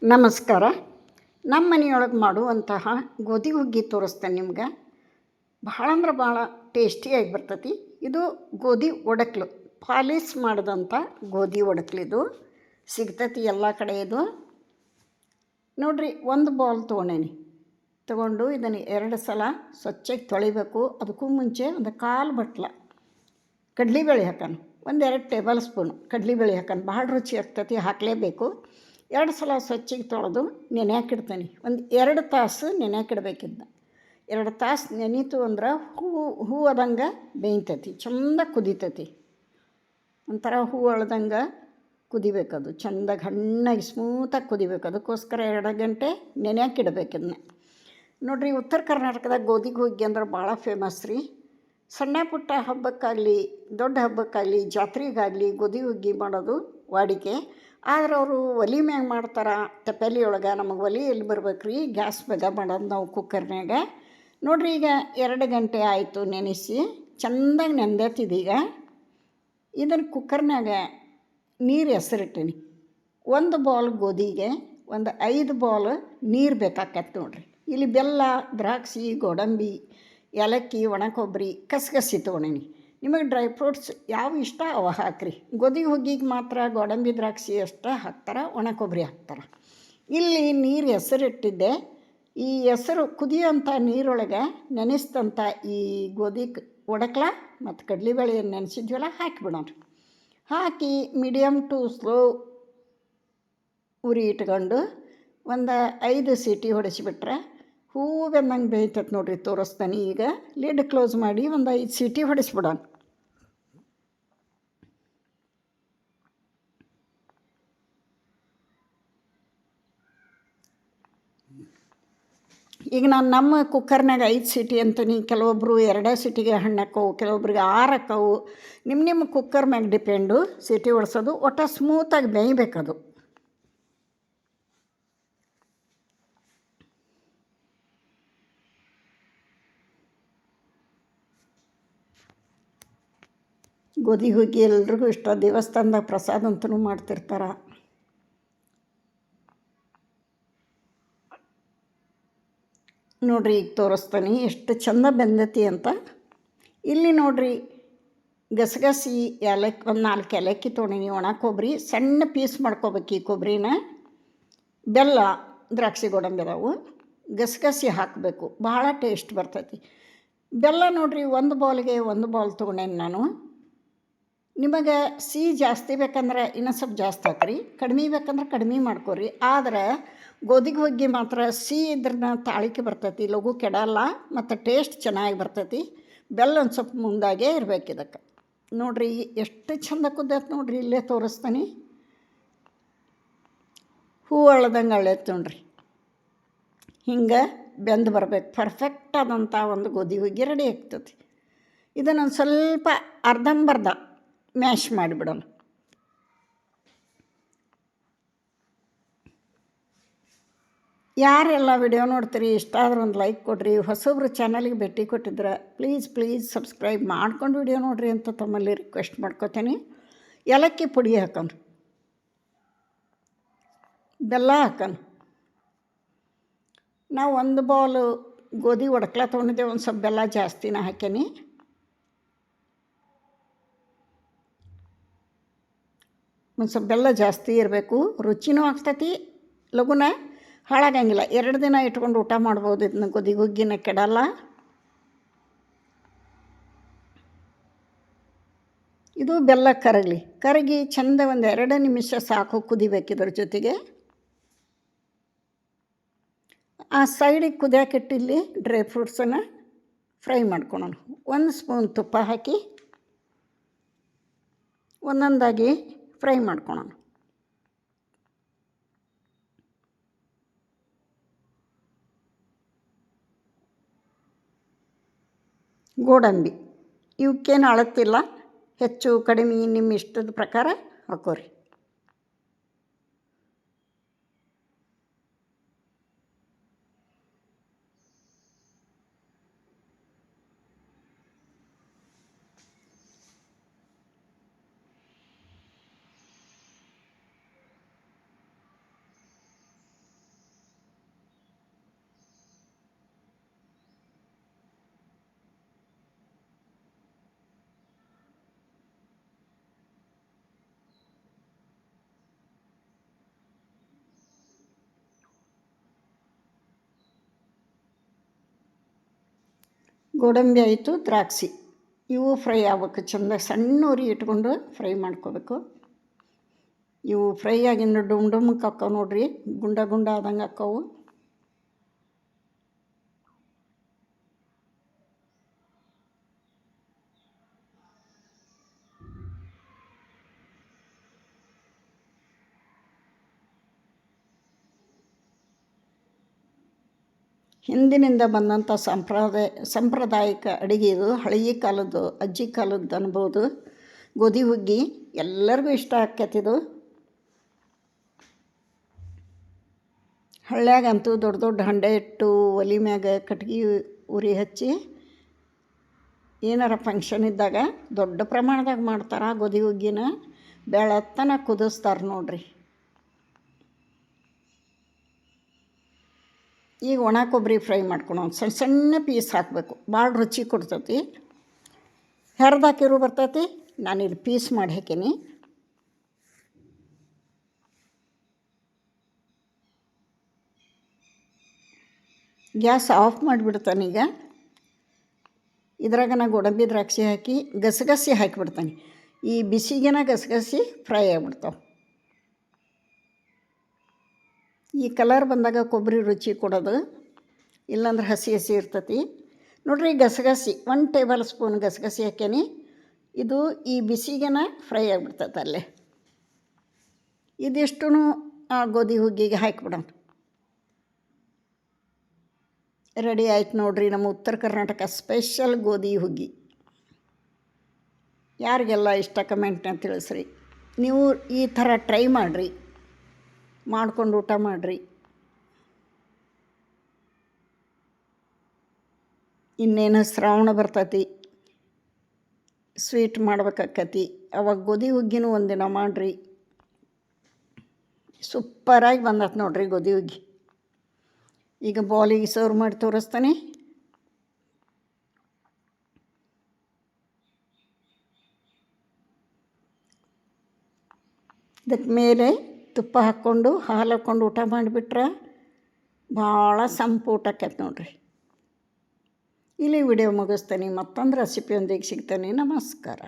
ನಮಸ್ಕಾರ. ನಮ್ಮ ಮನೆಯೊಳಗೆ ಮಾಡುವಂತಹ ಗೋಧಿ ಹುಗ್ಗಿ ತೋರಿಸ್ತೇನೆ ನಿಮ್ಗೆ. ಭಾಳ ಅಂದ್ರೆ ಭಾಳ ಟೇಸ್ಟಿಯಾಗಿ ಬರ್ತೈತಿ. ಇದು ಗೋಧಿ ಒಡಕ್ಲು, ಪಾಲಿಸ್ ಮಾಡಿದಂಥ ಗೋಧಿ ಒಡಕ್ಲಿದು ಸಿಗ್ತೈತಿ ಎಲ್ಲ ಕಡೆ. ಇದು ನೋಡ್ರಿ, ಒಂದು ಬೌಲ್ ತೊಗೊಂಡು ಇದನ್ನು 2 ಸಲ ಸ್ವಚ್ಛಗೆ ತೊಳಿಬೇಕು. ಅದಕ್ಕೂ ಮುಂಚೆ ಒಂದು 1/4 ಬಟ್ಲ ಕಡ್ಲಿಬೇಳೆ ಹಾಕೋಣ, 1-2 ಟೇಬಲ್ ಸ್ಪೂನ್ ಕಡ್ಲಿಬೇಳೆ ಹಾಕೋಣ. ಭಾಳ ರುಚಿ ಆಗ್ತೈತಿ, ಹಾಕಲೇಬೇಕು. 2 ಸಲ ಸ್ವಚ್ಛಗೆ ತೊಳೆದು ನೆನೆಯಾಕಿಡ್ತೀನಿ. ಒಂದು 2 ತಾಸು ನೆನೆಯಾಕಿಡ್ಬೇಕಿದ್ದ. 2 ತಾಸು ನೆನೀತು ಅಂದ್ರೆ ಹೂ ಅದಂಗೆ ಬೇಯ್ತೈತಿ, ಚಂದ ಕುದಿತೈತಿ. ಒಂಥರ ಹೂ ಅಳ್ದಂಗೆ ಕುದಿಬೇಕದು, ಚಂದ ಹಣ್ಣಾಗಿ ಸ್ಮೂತಾಗಿ ಕುದಿಬೇಕು. ಅದಕ್ಕೋಸ್ಕರ 2 ಗಂಟೆ ನೆನೆಯಾಕಿಡ್ಬೇಕಿದ್ನ. ನೋಡಿರಿ, ಉತ್ತರ ಕರ್ನಾಟಕದಾಗ ಗೋಧಿ ಹುಗ್ಗಿ ಅಂದ್ರೆ ಭಾಳ ಫೇಮಸ್ ರೀ. ಸಣ್ಣ ಪುಟ್ಟ ಹಬ್ಬಕ್ಕಾಗಲಿ, ದೊಡ್ಡ ಹಬ್ಬಕ್ಕಾಗಲಿ, ಜಾತ್ರೆಗಾಗಲಿ ಗೋಧಿ ಹುಗ್ಗಿ ಮಾಡೋದು ವಾಡಿಕೆ. ಆದ್ರೆ ಅವರು ಒಲೆ ಮ್ಯಾಗ ಮಾಡ್ತಾರೆ, ತಪೆಲಿ ಒಳಗೆ. ನಮಗೆ ಒಲೆ ಎಲ್ಲಿ ಬರ್ಬೇಕು ರೀ, ಗ್ಯಾಸ್ ಮ್ಯಾಗ ಮಾಡೋದು ನಾವು, ಕುಕ್ಕರ್ನಾಗ. ನೋಡಿರಿ, ಈಗ 2 ಗಂಟೆ ಆಯಿತು ನೆನೆಸಿ, ಚೆಂದಾಗಿ ನೆಂದೈತಿದೀಗ. ಇದನ್ನು ಕುಕ್ಕರ್ನಾಗ ನೀರು ಹೆಸರಿಟ್ಟೀನಿ. 1 ಬೌಲ್ ಗೋಧಿಗೆ ಒಂದು 5 ಬೌಲ್ ನೀರು ಬೇಕಾಕತ್ತೆ ನೋಡಿರಿ. ಇಲ್ಲಿ ಬೆಲ್ಲ, ದ್ರಾಕ್ಷಿ, ಗೋಡಂಬಿ, ಏಲಕ್ಕಿ, ಒಣ ಕೊಬ್ಬರಿ, ಕಸಗಸಿ ತೊಗೊಂಡೀನಿ. ನಿಮಗೆ ಡ್ರೈ ಫ್ರೂಟ್ಸ್ ಯಾವ ಇಷ್ಟ ಅವ ಹಾಕಿರಿ. ಗೋಧಿ ಹುಗ್ಗಿಗೆ ಮಾತ್ರ ಗೋಡಂಬಿ, ದ್ರಾಕ್ಷಿ ಅಷ್ಟೇ ಹಾಕ್ತಾರೆ, ಒಣ ಕೊಬ್ಬರಿ ಹಾಕ್ತಾರೆ. ಇಲ್ಲಿ ನೀರು ಹೆಸರಿಟ್ಟಿದ್ದೆ. ಈ ಹೆಸರು ಕುದಿಯೋಂಥ ನೀರೊಳಗೆ ನೆನೆಸಿದಂಥ ಈ ಗೋಧಿ ಒಡಕ್ಲ ಮತ್ತು ಕಡಲೆಬೇಳೆಯನ್ನು ನೆನೆಸಿದ್ವಲ್ಲ ಹಾಕಿಬಿಡೋಣ. ಹಾಕಿ ಮೀಡಿಯಮ್ ಟು ಸ್ಲೋ ಉರಿ ಇಟ್ಕೊಂಡು ಒಂದು 5 ಸೀಟಿ ಹೊಡೆಸಿಬಿಟ್ರೆ ಹೂ ಬೆಂದಂಗೆ ಬೇಯ್ತೈತೆ ನೋಡಿರಿ. ತೋರಿಸ್ತಾನೆ ಈಗ. ಲಿಡ್ ಕ್ಲೋಸ್ ಮಾಡಿ ಒಂದು 5 ಸೀಟಿ ಹೊಡೆಸ್ಬಿಡೋಣ. ಈಗ ನಾನು ನಮ್ಮ ಕುಕ್ಕರ್ನಾಗ 5 ಸೀಟಿ ಅಂತೀನಿ. ಕೆಲವೊಬ್ಬರು 2 ಸೀಟಿಗೆ ಹಣ್ಣು ಹಾಕವು, ಕೆಲವೊಬ್ರಿಗೆ 6 ಹಾಕವು. ನಿಮ್ಮ ಕುಕ್ಕರ್ ಮ್ಯಾಗ ಡಿಪೆಂಡು ಸೀಟಿ ಹೊಡ್ಸೋದು. ಒಟ್ಟು ಸ್ಮೂತಾಗಿ ಬೇಯಬೇಕದು. ಗೋಧಿ ಹುಗ್ಗಿ ಎಲ್ರಿಗೂ ಇಷ್ಟ. ದೇವಸ್ಥಾನದಾಗ ಪ್ರಸಾದ ಅಂತಲೂ ಮಾಡ್ತಿರ್ತಾರೆ. ನೋಡಿರಿ, ಈಗ ತೋರಿಸ್ತಾನೆ ಎಷ್ಟು ಚಂದ ಬೆಂದತಿ ಅಂತ. ಇಲ್ಲಿ ನೋಡಿರಿ, ಗಸಗಸಿ, ಏಲಕ್ಕಿ, ಒಂದು 4 ಏಲಕ್ಕಿ ತೊಗೊಂಡಿನಿ, ಒಣ ಕೊಬ್ಬರಿ ಸಣ್ಣ ಪೀಸ್ ಮಾಡ್ಕೋಬೇಕು. ಈ ಕೊಬ್ಬರಿನ, ಬೆಲ್ಲ, ದ್ರಾಕ್ಷಿ, ಗೋಡಂಬಿ ಅದಾವು. ಗಸಗಸಿ ಹಾಕಬೇಕು, ಭಾಳ ಟೇಸ್ಟ್ ಬರ್ತೈತಿ. ಬೆಲ್ಲ ನೋಡಿರಿ, 1 ಬೌಲ್ಗೆ 1 ಬೌಲ್ ತೊಗೊಂಡೇನಿ ನಾನು. ನಿಮಗೆ ಸಿಹಿ ಜಾಸ್ತಿ ಬೇಕಂದ್ರೆ ಇನ್ನೂ ಸ್ವಲ್ಪ ಜಾಸ್ತಿ ಹಾಕ್ರಿ, ಕಡಿಮೆ ಬೇಕಂದ್ರೆ ಕಡಿಮೆ ಮಾಡ್ಕೊರಿ. ಆದರೆ ಗೋಧಿ ಹುಗ್ಗಿ ಮಾತ್ರ ಸಿಹಿ ಇದ್ರನ್ನ ತಾಳಿಕೆ ಬರ್ತೈತಿ, ಲಘು ಕೆಡಲ್ಲ, ಮತ್ತು ಟೇಸ್ಟ್ ಚೆನ್ನಾಗಿ ಬರ್ತೈತಿ. ಬೆಲ್ಲ ಒಂದು ಸ್ವಲ್ಪ ಮುಂದಾಗೇ ಇರಬೇಕು ಇದಕ್ಕೆ. ನೋಡಿರಿ ಎಷ್ಟು ಚಂದ ಕುದ್ದೈತೆ ನೋಡಿರಿ. ಇಲ್ಲೇ ತೋರಿಸ್ತಾನೆ, ಹೂ ಅಳ್ದಂಗೆ ಅಳ್ಳೈತೆ ನೋಡಿರಿ. ಹಿಂಗೆ ಬೆಂದು ಬರಬೇಕು. ಪರ್ಫೆಕ್ಟ್ ಆದಂಥ ಒಂದು ಗೋಧಿ ಹುಗ್ಗಿ ರೆಡಿ ಆಗ್ತೈತಿ. ಇದನ್ನೊಂದು ಸ್ವಲ್ಪ ಅರ್ಧಂಬರ್ಧ ಮ್ಯಾಶ್ ಮಾಡಿಬಿಡೋಣ. ಯಾರೆಲ್ಲ ವಿಡಿಯೋ ನೋಡ್ತೀರಿ, ಇಷ್ಟ ಆದ್ರೆ ಒಂದು ಲೈಕ್ ಕೊಡಿರಿ. ಹೊಸಬ್ರು ಚಾನಲ್ಗೆ ಭೇಟಿ ಕೊಟ್ಟಿದ್ರೆ ಪ್ಲೀಸ್ ಸಬ್ಸ್ಕ್ರೈಬ್ ಮಾಡ್ಕೊಂಡು ವಿಡಿಯೋ ನೋಡಿರಿ ಅಂತ ತಮ್ಮಲ್ಲಿ ರಿಕ್ವೆಸ್ಟ್ ಮಾಡ್ಕೋತೀನಿ. ಏಲಕ್ಕಿ ಪುಡಿ ಹಾಕೋಣ, ಬೆಲ್ಲ ಹಾಕೋಣ. ನಾವು 1 ಬೌಲು ಗೋಧಿ ಒಡಕ್ಲ ತೊಗೊಂಡಿದ್ದೆ, ಒಂದು ಸ್ವಲ್ಪ ಬೆಲ್ಲ ಜಾಸ್ತಿನ ಹಾಕೀನಿ. ಒಂದು ಸ್ವಲ್ಪ ಬೆಲ್ಲ ಜಾಸ್ತಿ ಇರಬೇಕು, ರುಚಿನೂ ಆಗ್ತೈತಿ, ಲಘುನ ಹಾಳಾಗಂಗಿಲ್ಲ. 2 ದಿನ ಇಟ್ಕೊಂಡು ಊಟ ಮಾಡ್ಬೋದು. ಇದನ್ನ ಗೋಧಿ ಹುಗ್ಗಿನ ಕೆಡಲ್ಲ. ಇದು ಬೆಲ್ಲ ಕರಗಿ ಚಂದ ಒಂದು 2 ನಿಮಿಷ ಸಾಕು ಕುದಿಬೇಕು. ಇದ್ರ ಜೊತೆಗೆ ಆ ಸೈಡಿಗೆ ಕುದಿಯಾಕಿಟ್ಟಿಲ್ಲಿ ಡ್ರೈ ಫ್ರೂಟ್ಸನ್ನು ಫ್ರೈ ಮಾಡ್ಕೊಳೋಣ. 1 ಸ್ಪೂನ್ ತುಪ್ಪ ಹಾಕಿ ಒಂದೊಂದಾಗಿ ಫ್ರೈ ಮಾಡ್ಕೊಳೋಣ. ಗೋಡಂಬಿ ಇವಕ್ಕೇನು ಅಳತಿಲ್ಲ, ಹೆಚ್ಚು ಕಡಿಮೆ ನಿಮ್ಮ ಇಷ್ಟದ ಪ್ರಕಾರ ಹಾಕೋರಿ. ಗೋಡಂಬಿ ಆಯಿತು, ದ್ರಾಕ್ಷಿ ಇವು ಫ್ರೈ ಆಗ್ಬೇಕು. ಚೆಂದ ಸಣ್ಣ ಉರಿ ಇಟ್ಕೊಂಡು ಫ್ರೈ ಮಾಡ್ಕೋಬೇಕು. ಇವು ಫ್ರೈ ಆಗಿಂದ ಡುಮ್ಡಮ್ಮಕ್ಕೆ ಹಾಕ್ಕವು ನೋಡ್ರಿ, ಗುಂಡ ಗುಂಡ ಆದಂಗೆ ಹಾಕ್ಕವು. ಹಿಂದಿನಿಂದ ಬಂದಂಥ ಸಾಂಪ್ರದಾಯಿಕ ಅಡುಗೆ ಇದು. ಹಳೆಯ ಕಾಲದ್ದು, ಅಜ್ಜಿ ಕಾಲದ್ದು ಅನ್ಬೋದು. ಗೋಧಿ ಹುಗ್ಗಿ ಎಲ್ಲರಿಗೂ ಇಷ್ಟ ಆಕ್ಕೈತಿದು. ಹಳ್ಳ್ಯಾಗಂತೂ ದೊಡ್ಡ ದೊಡ್ಡ ಹಂಡೆ ಇಟ್ಟು ಒಲೆ ಮ್ಯಾಗ ಕಟ್ಗೆ ಉರಿ ಹಚ್ಚಿ ಏನಾರ ಫಂಕ್ಷನ್ ಇದ್ದಾಗ ದೊಡ್ಡ ಪ್ರಮಾಣದಾಗ ಮಾಡ್ತಾರೆ. ಗೋಧಿ ಹುಗ್ಗಿನ ಬೆಳತ್ತನ ಕುದಿಸ್ತಾರೆ ನೋಡ್ರಿ. ಈಗ ಒಣ ಕೊಬ್ಬರಿ ಫ್ರೈ ಮಾಡ್ಕೊಂಡು ಸಣ್ಣ ಸಣ್ಣ ಪೀಸ್ ಹಾಕಬೇಕು. ಭಾಳ ರುಚಿ ಕೊಡ್ತೈತಿ. ಹೆರ್ದು ಹಾಕಿರು ಬರ್ತೈತಿ. ನಾನಿಲ್ಲಿ ಪೀಸ್ ಮಾಡಿ ಹಾಕೀನಿ. ಗ್ಯಾಸ್ ಆಫ್ ಮಾಡಿಬಿಡ್ತಾನೆ. ಈಗ ಇದ್ರಾಗ ನಾನು ಗೋಡಂಬಿ ದ್ರಾಕ್ಷಿ ಹಾಕಿ ಗಸಗಸಿ ಹಾಕಿಬಿಡ್ತಾನೆ. ಈ ಬಿಸಿಗೆನ ಗಸಗಸಿ ಫ್ರೈ ಆಗಿಬಿಡ್ತಾವೆ. ಈ ಕಲರ್ ಬಂದಾಗ ಕೊಬ್ಬರಿ ರುಚಿ ಕೊಡೋದು, ಇಲ್ಲಾಂದ್ರೆ ಹಸಿ ಹಸಿ ಇರ್ತೈತಿ ನೋಡ್ರಿ. ಗಸಗಸಿ 1 ಟೇಬಲ್ ಸ್ಪೂನ್ ಗಸಗಸಿ ಹಾಕೇನಿ. ಇದು ಈ ಬಿಸಿಗೆನ ಫ್ರೈ ಆಗಿಬಿಡ್ತೈತೆ ಅಲ್ಲೇ. ಇದಿಷ್ಟು ಆ ಗೋಧಿ ಹುಗ್ಗಿಗೆ ಹಾಕಿಬಿಡೋಣ. ರೆಡಿ ಆಯ್ತು ನೋಡ್ರಿ ನಮ್ಮ ಉತ್ತರ ಕರ್ನಾಟಕ ಸ್ಪೆಷಲ್ ಗೋಧಿ ಹುಗ್ಗಿ. ಯಾರಿಗೆಲ್ಲ ಇಷ್ಟ ಕಮೆಂಟ್ನ ತಿಳಿಸ್ರಿ. ನೀವು ಈ ಥರ ಟ್ರೈ ಮಾಡಿರಿ, ಮಾಡ್ಕೊಂಡು ಊಟ ಮಾಡಿರಿ. ಇನ್ನೇನು ಶ್ರಾವಣ ಬರ್ತೈತಿ, ಸ್ವೀಟ್ ಮಾಡ್ಬೇಕಾಕತಿ. ಅವಾಗ ಗೋಧಿ ಹುಗ್ಗಿನೂ ಒಂದಿನ ಮಾಡಿರಿ. ಸೂಪರಾಗಿ ಬಂದತ್ ನೋಡ್ರಿ ಗೋಧಿ ಹುಗ್ಗಿ. ಈಗ ಬೌಲಿಗೆ ಸರ್ವ್ ಮಾಡಿ ತೋರಿಸ್ತಾನೆ. ಇದಕ್ಕೆ ಮೇಲೆ ತುಪ್ಪ ಹಾಕ್ಕೊಂಡು ಹಾಲು ಹಾಕ್ಕೊಂಡು ಊಟ ಮಾಡಿಬಿಟ್ರೆ ಭಾಳ ಸಂಪು ಊಟ ಆಕೈತೆ ನೋಡ್ರಿ. ಇಲ್ಲಿ ವಿಡಿಯೋ ಮುಗಿಸ್ತೀನಿ. ಮತ್ತೊಂದು ರೆಸಿಪಿಯೊಂದಿಗೆ ಸಿಗ್ತಾನೆ. ನಮಸ್ಕಾರ.